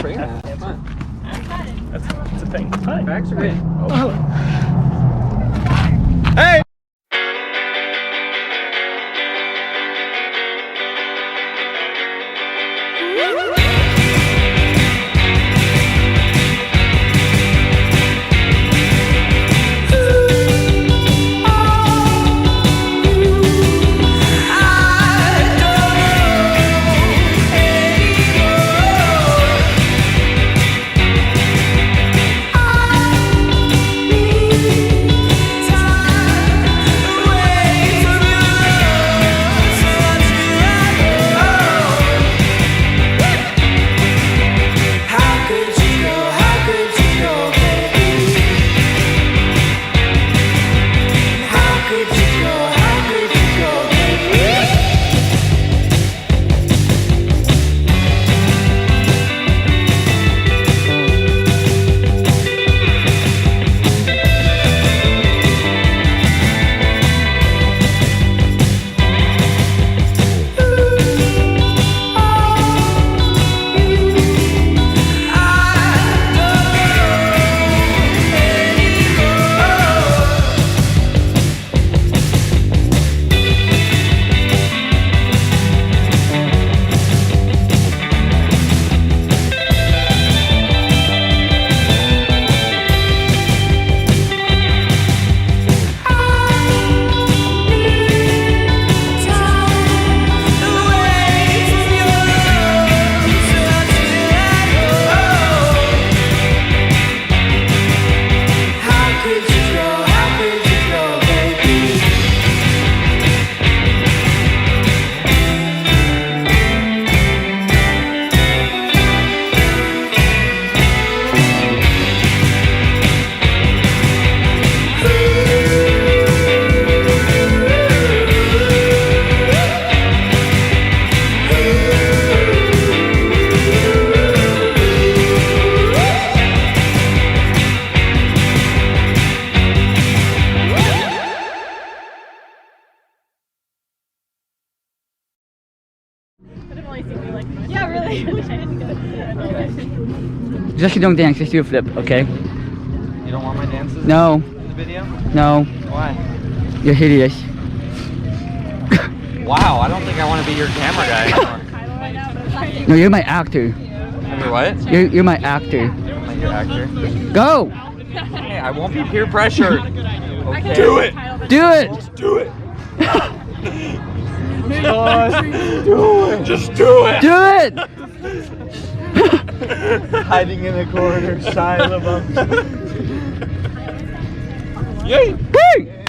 bring that. Come on. That's a thing. Hi. Bags are in. Oh. Hey! Yeah, really. Just don't dance, just do a flip, okay? You don't want my dances No, in the video? no, Why? you're hideous. Wow, I don't think I want to be your camera guy anymore. No, you're my actor. I mean, what? You're my actor. I'm like your actor. Go! Hey, I won't be peer pressured. Okay. Do it! Do it! Do it! Just do it. Do it! Hiding in a corner, shy of them. Yay! Hey!